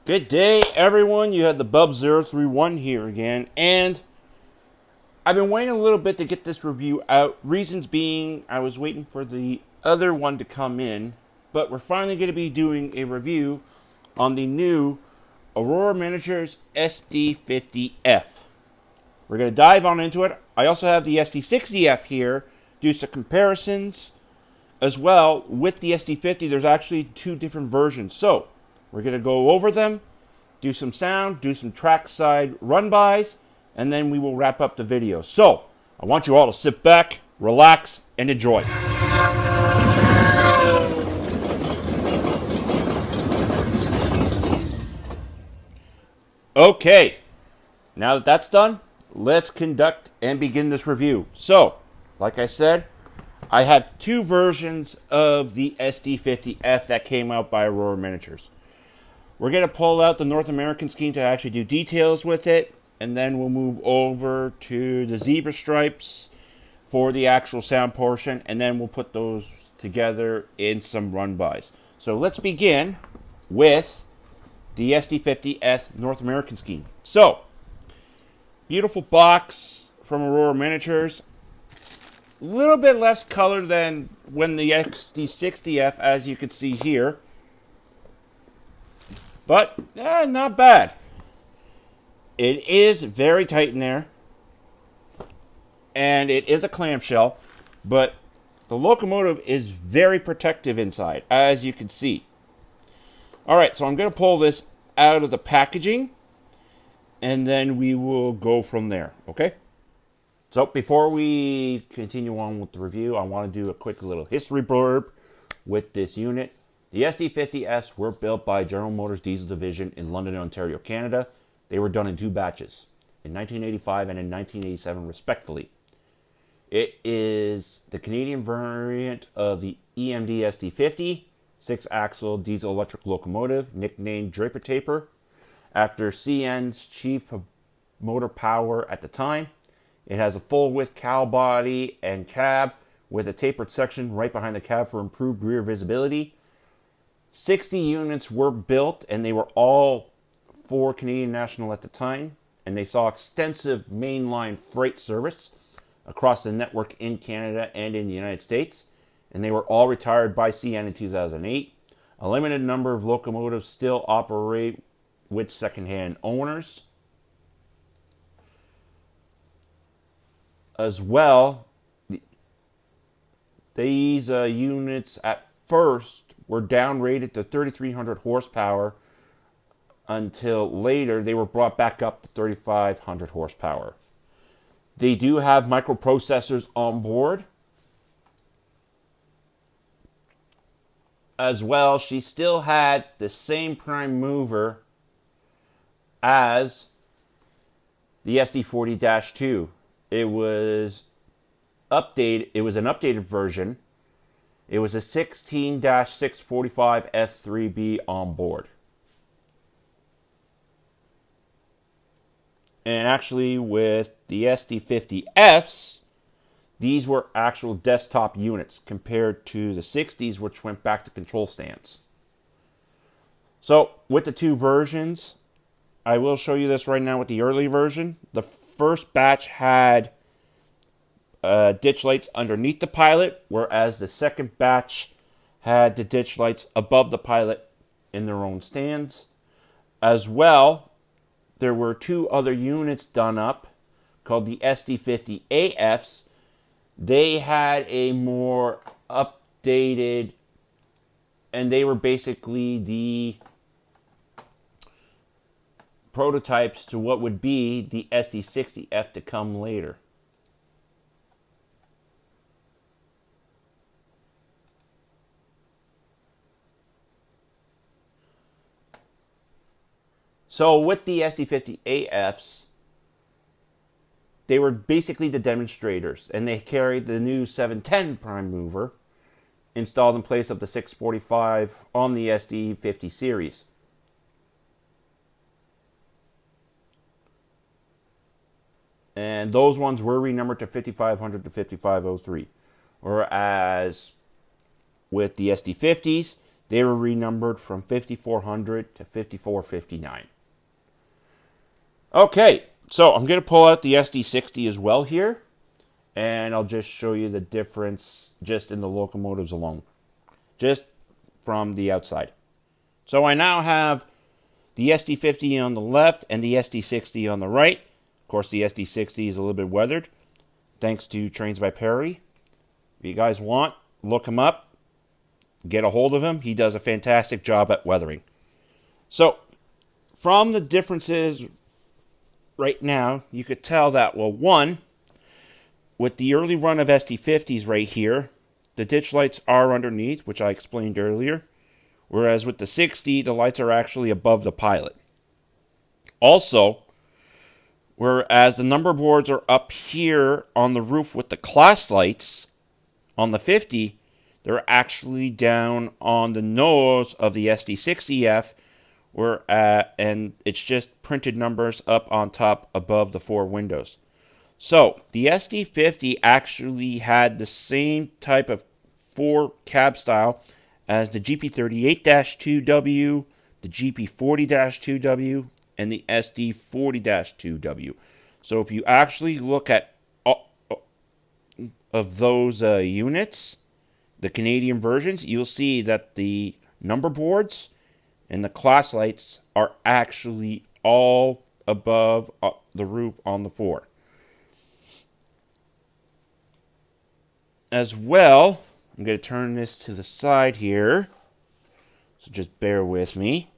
Good day, everyone. You had the Bub031 here again, and I've been waiting a little bit to get this review out. Reasons being, I was waiting for the other one to come in, but we're finally going to be doing a review on the new Aurora Miniatures SD50F. We're going to dive on into it. I also have the SD60F here, do some comparisons as well. With the SD50, there's actually two different versions, so we're going to go over them, do some sound, do some trackside run-bys, and then we will wrap up the video. So, I want you all to sit back, relax, and enjoy. Okay, now that that's done, let's conduct and begin this review. So, like I said, I have two versions of the SD50F that came out by Aurora Miniatures. We're going to pull out the North American scheme to actually do details with it, and then we'll move over to the zebra stripes for the actual sound portion, and then we'll put those together in some run-bys. So let's begin with the SD50S North American scheme. So, beautiful box from Aurora Miniatures. A little bit less color than when the SD60F, as you can see here. But, not bad. It is very tight in there. And it is a clamshell. But the Locomotive is very protective inside, as you can see. Alright, so I'm going to pull this out of the packaging. And then we will go from there, okay? So, before we continue on with the review, I want to do a quick little history blurb with this unit. The SD50S were built by General Motors Diesel Division in London, Ontario, Canada. They were done in two batches, in 1985 and in 1987, respectively. It is the Canadian variant of the EMD SD50, 6-axle diesel-electric locomotive, nicknamed Draper Taper, after CN's chief of motor power at the time. It has a full-width cowl body and cab with a tapered section right behind the cab for improved rear visibility. 60 units were built, and they were all for Canadian National at the time, and they saw extensive mainline freight service across the network in Canada and in the United States, and they were all retired by CN in 2008. A limited number of locomotives still operate with second-hand owners. As well, these units at first were downrated to 3,300 horsepower until later they were brought back up to 3,500 horsepower. They do have microprocessors on board. As well, she still had the same prime mover as the SD40-2. It was updated. It was an updated version. It was a 16-645 F3B on board. And actually, with the SD50Fs, these were actual desktop units compared to the 60s, which went back to control stands. So, with the two versions, I will show you this right now with the early version. The first batch had ditch lights underneath the pilot, whereas the second batch had the ditch lights above the pilot in their own stands. As well, there were two other units done up called the SD50AFs. They had a more updated, and they were basically the prototypes to what would be the SD60F to come later. So with the SD50AFs, they were basically the demonstrators, and they carried the new 710 prime mover installed in place of the 645 on the SD50 series. And those ones were renumbered to 5500 to 5503. Whereas with the SD50s, they were renumbered from 5400 to 5459. Okay, so I'm going to pull out the SD60 as well here, and I'll just show you the difference just in the locomotives alone, just from the outside. So I now have the SD50 on the left and the SD60 on the right. Of course, the SD60 is a little bit weathered, thanks to Trains by Perry. If you guys want, look him up, get a hold of him. He does a fantastic job at weathering. So, from the differences right now, you could tell that, well, one, with the early run of SD50s right here, the ditch lights are underneath, which I explained earlier, whereas with the 60, the lights are actually above the pilot. Also, whereas the number boards are up here on the roof with the class lights, on the 50, they're actually down on the nose of the SD60F, and it's just printed numbers up on top above the 4 windows. So, the SD50 actually had the same type of 4 cab style as the GP38-2W, the GP40-2W, and the SD40-2W. So if you actually look at all of those units, the Canadian versions, you'll see that the number boards and the class lights are actually all above the roof on the 4. As well, I'm going to turn this to the side here, so just bear with me.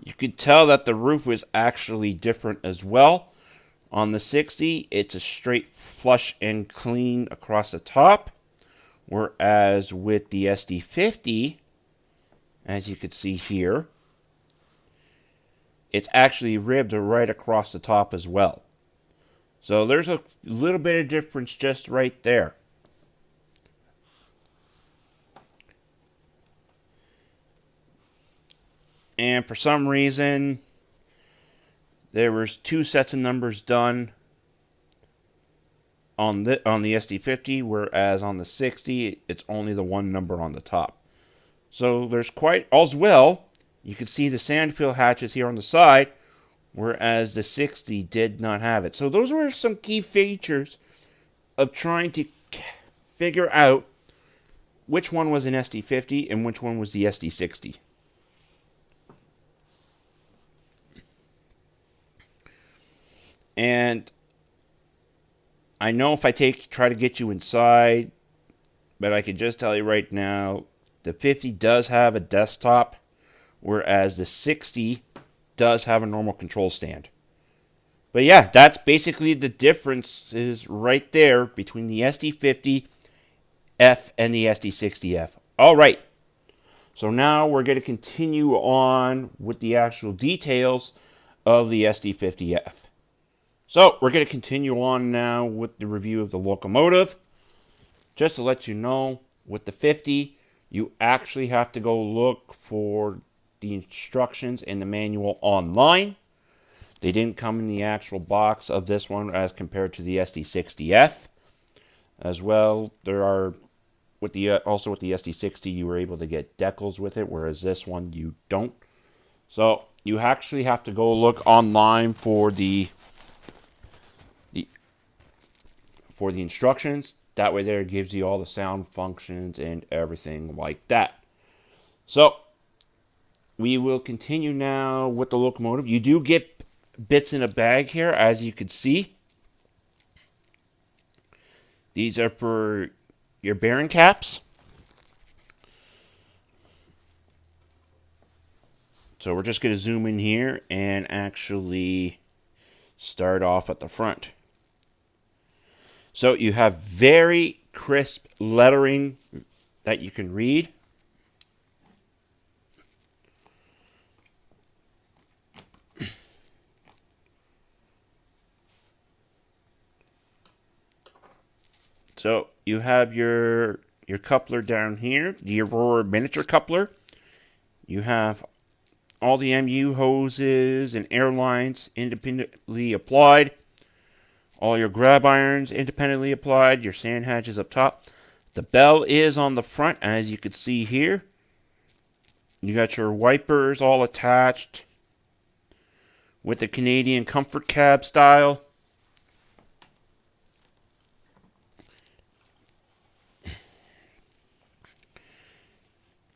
You could tell that the roof was actually different as well. On the 60, it's a straight flush and clean across the top, whereas with the SD50, as you can see here, it's actually ribbed right across the top as well. So there's a little bit of difference just right there. And for some reason, there was 2 sets of numbers done on the SD50, whereas on the 60, it's only the 1 number on the top. So there's quite, as well, you can see the sand fill hatches here on the side, whereas the 60 did not have it. So those were some key features of trying to figure out which one was an SD50 and which one was the SD60. And I know if I try to get you inside, but I can just tell you right now, the 50 does have a desktop, whereas the 60 does have a normal control stand. But yeah, that's basically the differences right there between the SD50F and the SD60F. Alright, so now we're going to continue on with the actual details of the SD50F. So we're going to continue on now with the review of the locomotive. Just to let you know, with the 50, you actually have to go look for the instructions in the manual online. They didn't come in the actual box of this one as compared to the SD60F. As well, there are also with the SD60, you were able to get decals with it, whereas this one you don't. So you actually have to go look online for the instructions. That way there it gives you all the sound functions and everything like that. So we will continue now with the locomotive. You do get bits in a bag here, as you can see. These are for your bearing caps. So we're just going to zoom in here and actually start off at the front. So you have very crisp lettering that you can read. So you have your coupler down here, the Aurora miniature coupler. You have all the MU hoses and air lines independently applied. All your grab irons independently applied, your sand hatches up top. The bell is on the front, as you can see here. You got your wipers all attached with the Canadian comfort cab style.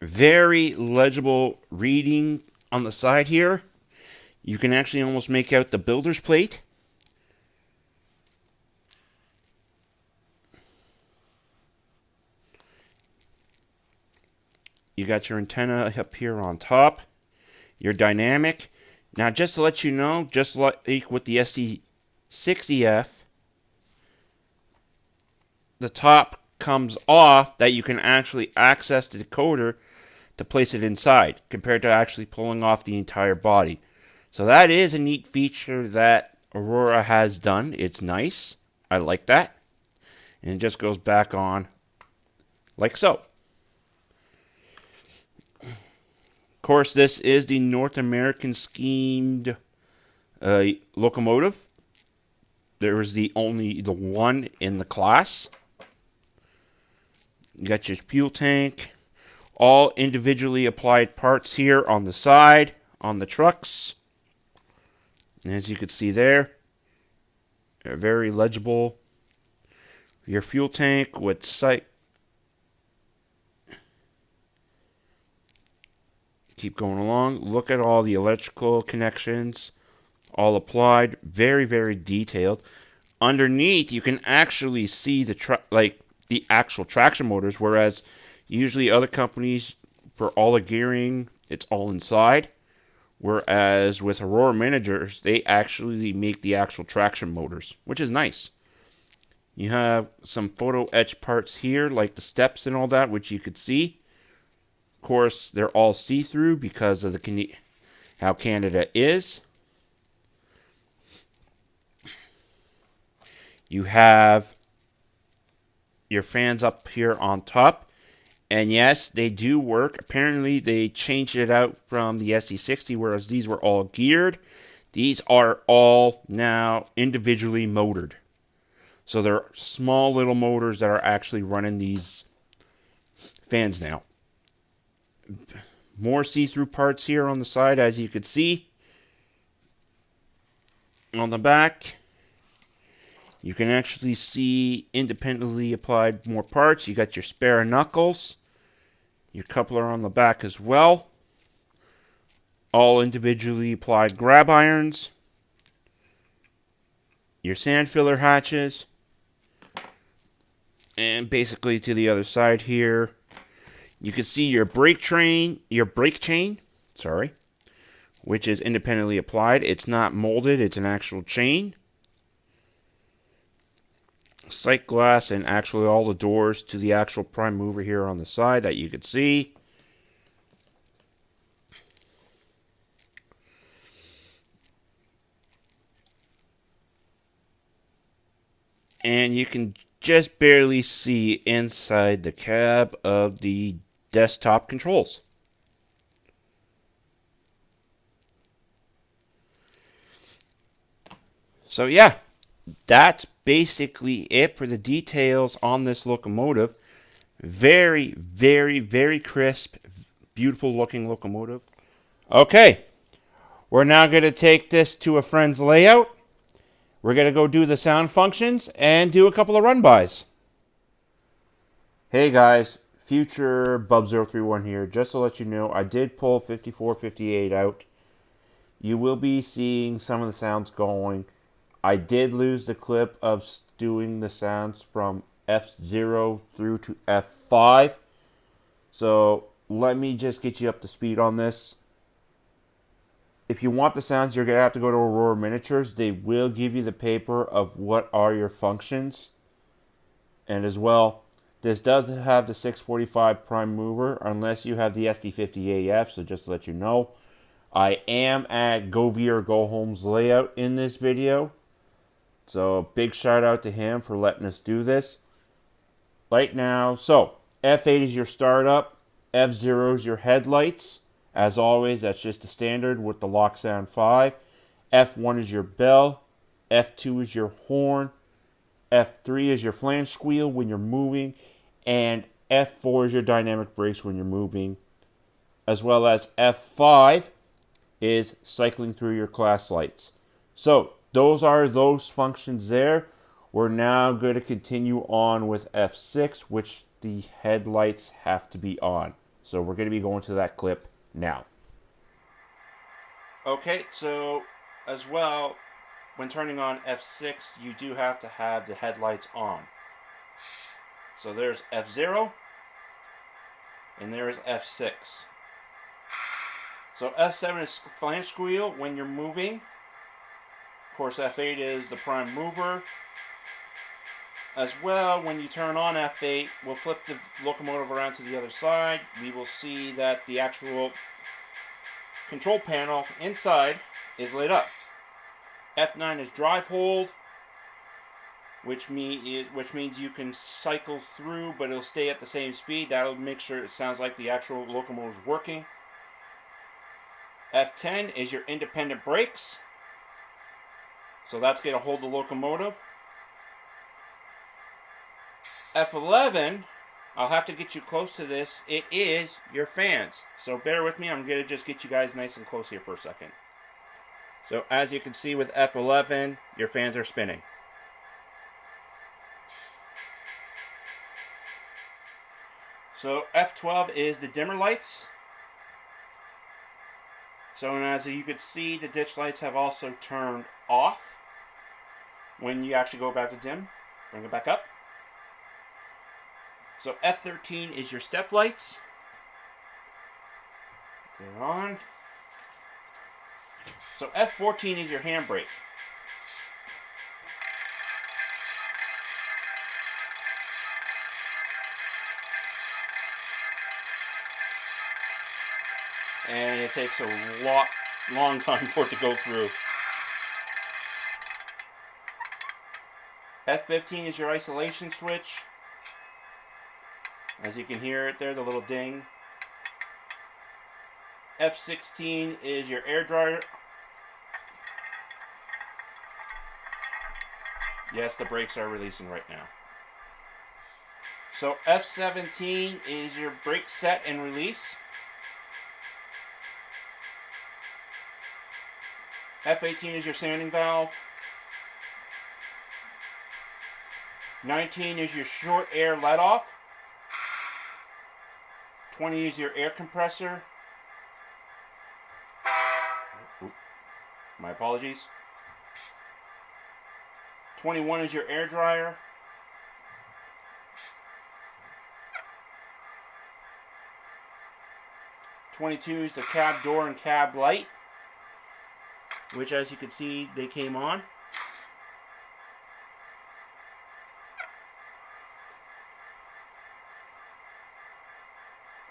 Very legible reading on the side here. You can actually almost make out the builder's plate. You got your antenna up here on top. Your dynamic. Now, just to let you know, just like with the SD50F, the top comes off that you can actually access the decoder to place it inside, compared to actually pulling off the entire body. So that is a neat feature that Aurora has done. It's nice. I like that. And it just goes back on like so. Of course, this is the North American schemed locomotive. There is the one in the class. You got your fuel tank. All individually applied parts here on the side, on the trucks. And as you can see there, they're very legible. Your fuel tank with keep going along. Look at all the electrical connections, all applied. Very, very detailed. Underneath, you can actually see the actual traction motors, whereas usually other companies, for all the gearing, it's all inside. Whereas with Aurora Managers, they actually make the actual traction motors, which is nice. You have some photo etch parts here, like the steps and all that, which you could see. Of course, they're all see-through because of how Canada is. You have your fans up here on top. And yes, they do work. Apparently, they changed it out from the SD60, whereas these were all geared. These are all now individually motored. So they're small little motors that are actually running these fans now. More see-through parts here on the side, as you can see. On the back, you can actually see independently applied more parts. You got your spare knuckles. Your coupler on the back as well. All individually applied grab irons. Your sand filler hatches. And basically to the other side here, you can see your brake chain, which is independently applied. It's not molded, it's an actual chain. Sight glass and actually all the doors to the actual prime mover here on the side that you can see. And you can just barely see inside the cab of the desktop controls. So yeah, that's basically it for the details on this locomotive. Very, very, very crisp, beautiful looking locomotive. Okay, we're now going to take this to a friend's layout. We're going to go do the sound functions and do a couple of run-bys. Hey guys, future Bub031 here. Just to let you know, I did pull 5458 out. You will be seeing some of the sounds going. I did lose the clip of doing the sounds from F0 through to F5. So let me just get you up to speed on this. If you want the sounds, you're going to have to go to Aurora Miniatures. They will give you the paper of what are your functions. And as well, this does have the 645 prime mover, unless you have the SD50AF, so just to let you know. I am at Go Via or Go Home's layout in this video. So big shout out to him for letting us do this. Right now, so F8 is your startup. F0 is your headlights. As always, that's just the standard with the Lock Sound 5. F1 is your bell. F2 is your horn. F3 is your flange squeal when you're moving. and F4 is your dynamic brakes when you're moving, as well as F5 is cycling through your class lights. So those are those functions there. We're now going to continue on with F6, which the headlights have to be on. So we're going to be going to that clip now. Okay, so as well, when turning on F6, you do have to have the headlights on. So there's F0, and there's F6. So F7 is flange squeal when you're moving. Of course, F8 is the prime mover. As well, when you turn on F8, we'll flip the locomotive around to the other side. We will see that the actual control panel inside is lit up. F9 is drive hold, which means you can cycle through, but it'll stay at the same speed. That'll make sure it sounds like the actual locomotive is working. F10 is your independent brakes. So that's going to hold the locomotive. F11, I'll have to get you close to this. It is your fans. So bear with me. I'm going to just get you guys nice and close here for a second. So as you can see with F11, your fans are spinning. So F12 is the dimmer lights. So as you can see, the ditch lights have also turned off. When you actually go back to dim, bring it back up. So F13 is your step lights. They're on. So F14 is your handbrake. And it takes a long time for it to go through. F15 is your isolation switch. As you can hear it there, the little ding. F16 is your air dryer. Yes, the brakes are releasing right now. So F17 is your brake set and release. F18 is your sanding valve. 19 is your short air let off. 20 is your air compressor. Oop, my apologies. 21 is your air dryer. 22 is the cab door and cab light, which as you can see, they came on.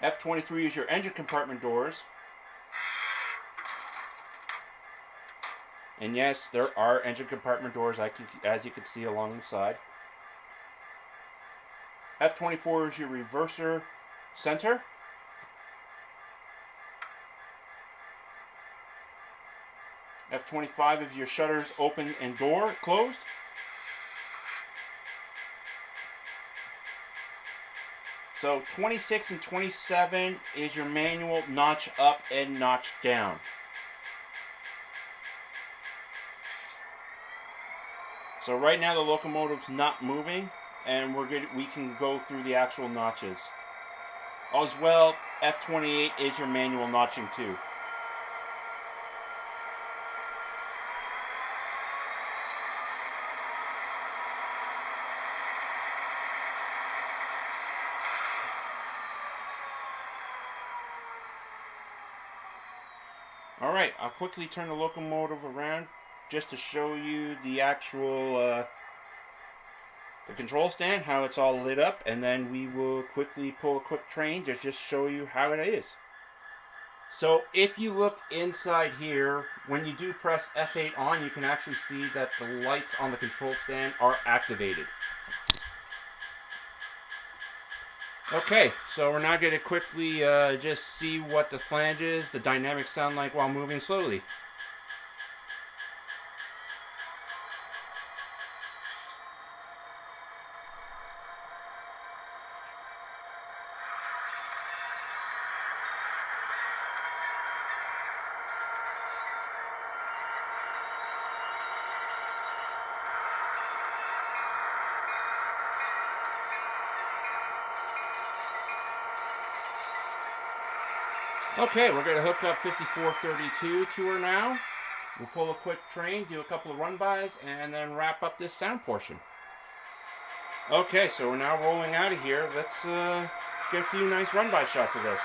F23 is your engine compartment doors. And yes, there are engine compartment doors, as you can see along the side. F24 is your reverser center. F25 is your shutters open and door closed. So 26 and 27 is your manual notch up and notch down. So right now the locomotive's not moving, and we can go through the actual notches. As well, F28 is your manual notching too. Alright, I'll quickly turn the locomotive around just to show you the actual the control stand, how it's all lit up, and then we will quickly pull a quick train to just show you how it is. So if you look inside here, when you do press F8 on, you can actually see that the lights on the control stand are activated. Okay, so we're now going to quickly just see what the flanges, the dynamics sound like while moving slowly. Okay, we're going to hook up 5432 to her now. We'll pull a quick train, do a couple of run-bys, and then wrap up this sound portion. Okay, so we're now rolling out of here. Let's get a few nice run-by shots of this.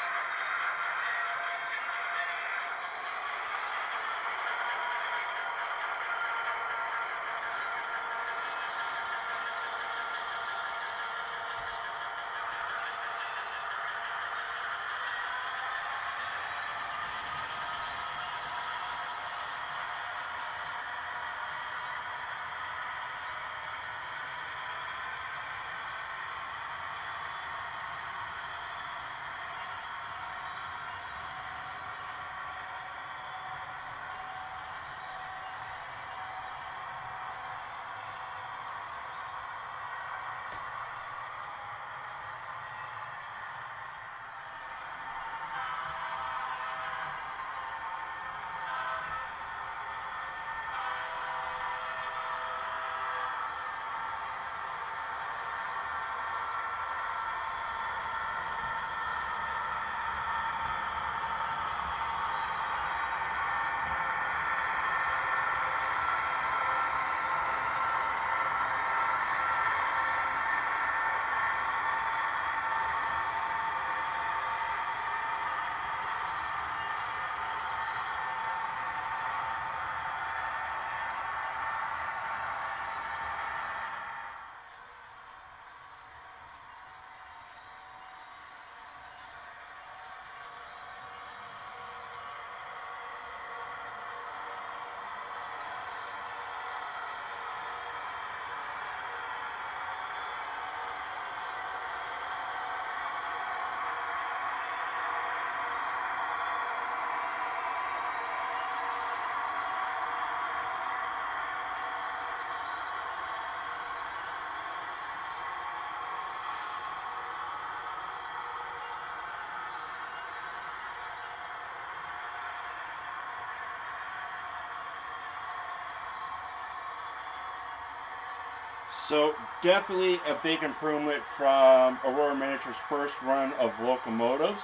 So definitely a big improvement from Aurora Miniature's first run of locomotives.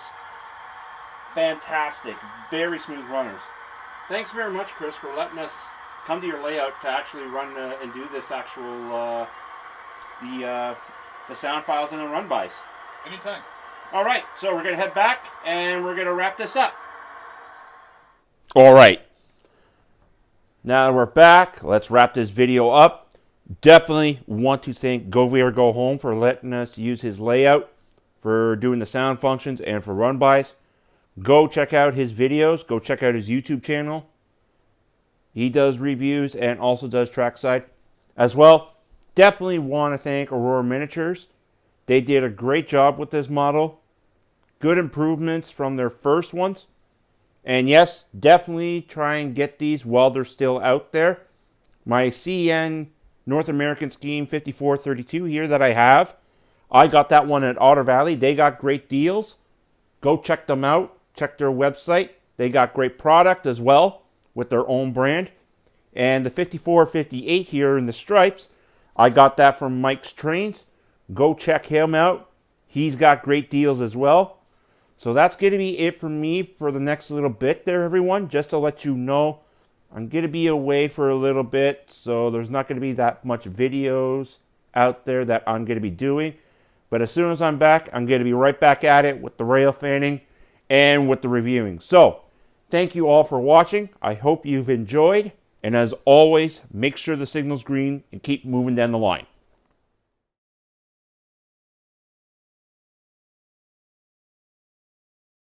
Fantastic, very smooth runners. Thanks very much, Chris, for letting us come to your layout to actually run and do this actual the sound files and the run-bys. Anytime. All right, so we're gonna head back and we're gonna wrap this up. All right. Now that we're back, let's wrap this video up. Definitely want to thank Go Big or Go Home for letting us use his layout for doing the sound functions and for run-bys. Go check out his videos. Go check out his YouTube channel. He does reviews and also does trackside as well. Definitely want to thank Aurora Miniatures. They did a great job with this model. Good improvements from their first ones. And yes, definitely try and get these while they're still out there. My CN North American Scheme 5432 here that I have. I got that one at Otter Valley. They got great deals. Go check them out. Check their website. They got great product as well with their own brand. And the 5458 here in the stripes, I got that from Mike's Trains. Go check him out. He's got great deals as well. So that's going to be it for me for the next little bit there, everyone. Just to let you know, I'm going to be away for a little bit, so there's not going to be that much videos out there that I'm going to be doing. But as soon as I'm back, I'm going to be right back at it with the rail fanning and with the reviewing. So, thank you all for watching. I hope you've enjoyed. And as always, make sure the signal's green and keep moving down the line.